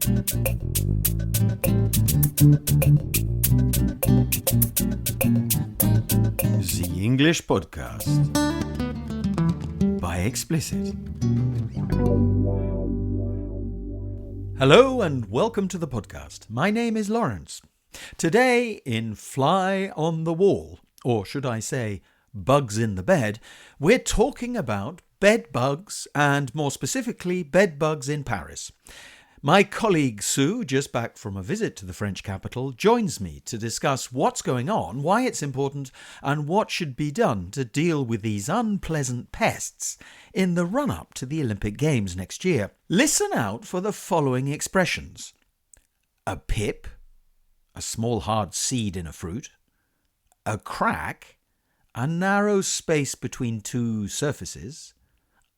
The English Podcast by Ecsplicite. Hello and welcome to the podcast. My name is Lawrence. Today in Fly on the Wall, or should I say Bugs in the Bed, we're talking about bedbugs and more specifically bedbugs in Paris. My colleague Sue, just back from a visit to the French capital, joins me to discuss what's going on, why it's important, and what should be done to deal with these unpleasant pests in the run-up to the Olympic Games next year. Listen out for the following expressions. A pip, a small hard seed in a fruit, a crack, a narrow space between two surfaces,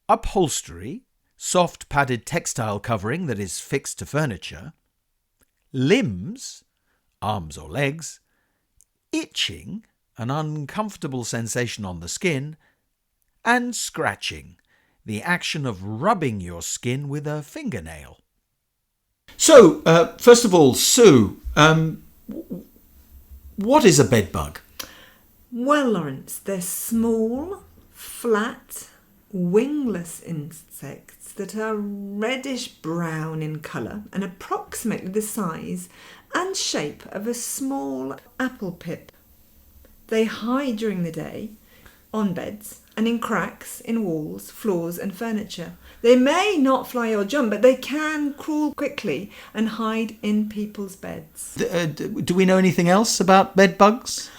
upholstery, soft padded textile covering that is fixed to furniture, limbs, arms or legs, itching, an uncomfortable sensation on the skin, and scratching, the action of rubbing your skin with a fingernail. So, first of all, Sue, what is a bedbug? Well, Lawrence, they're small, flat, wingless insects that are reddish-brown in colour and approximately the size and shape of a small apple pip. They hide during the day on beds and in cracks in walls, floors and furniture. They may not fly or jump, but they can crawl quickly and hide in people's beds. Do we know anything else about bedbugs?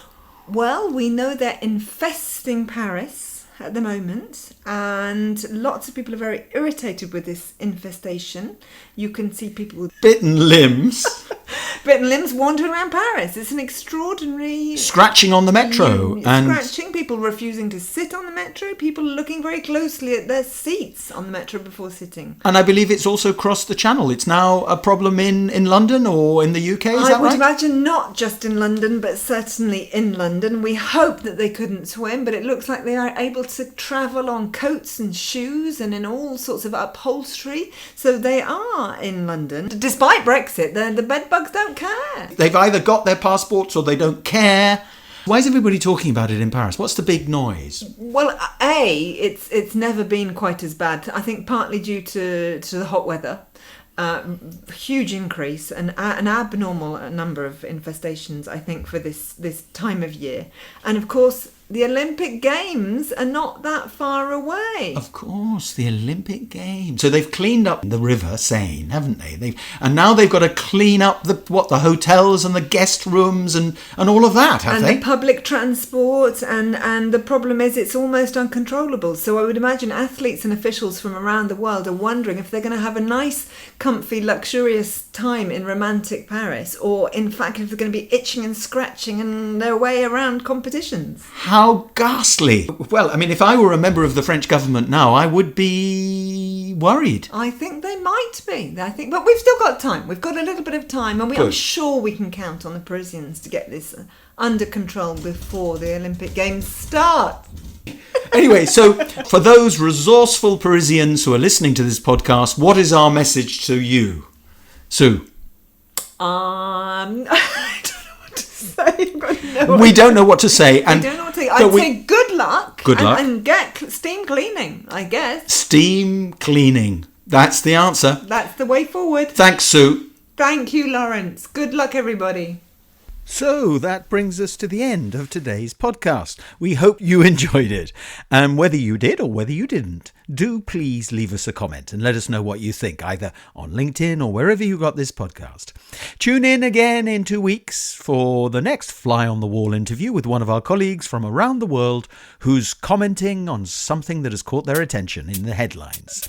Well, we know they're infesting Paris at the moment, and lots of people are very irritated with this infestation. You can see people with bitten limbs wandering around Paris. It's an extraordinary... Scratching on the metro. Scratching, people refusing to sit on the metro, people looking very closely at their seats on the metro before sitting. And I believe it's also crossed the channel. It's now a problem in London or in the UK, is that right? I would imagine not just in London, but certainly in London. We hope that they couldn't swim, but it looks like they are able to travel on coats and shoes and in all sorts of upholstery. So they are in London. Despite Brexit, the bedbugs don't care. They've either got their passports or they don't care. Why is everybody talking about it in Paris? What's the big noise? Well, it's never been quite as bad. I think partly due to the hot weather. Huge increase, an abnormal number of infestations, I think, for this time of year. And of course, the Olympic Games are not that far away. Of course, the Olympic Games. So they've cleaned up the River Seine, haven't they? And now they've got to clean up the hotels and the guest rooms and all of that, have they? And the public transport, and the problem is it's almost uncontrollable. So I would imagine athletes and officials from around the world are wondering if they're going to have a nice, comfy, luxurious time in romantic Paris, or in fact if they're going to be itching and scratching in their way around competitions. How ghastly. Well, I mean, if I were a member of the French government now, I would be worried. I think they might be. But we've still got time. We've got a little bit of time, and I'm sure we can count on the Parisians to get this under control before the Olympic Games start. Anyway, so for those resourceful Parisians who are listening to this podcast, what is our message to you? Sue? I don't know what to say. We don't know what to say. I don't know what to say. I'd say good luck. Good luck. And get steam cleaning, I guess. Steam cleaning. That's the answer. That's the way forward. Thanks, Sue. Thank you, Lawrence. Good luck, everybody. So that brings us to the end of today's podcast. We hope you enjoyed it. And whether you did or whether you didn't, do please leave us a comment and let us know what you think, either on LinkedIn or wherever you got this podcast. Tune in again in 2 weeks for the next Fly on the Wall interview with one of our colleagues from around the world who's commenting on something that has caught their attention in the headlines.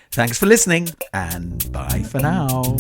Thanks for listening, and bye for now.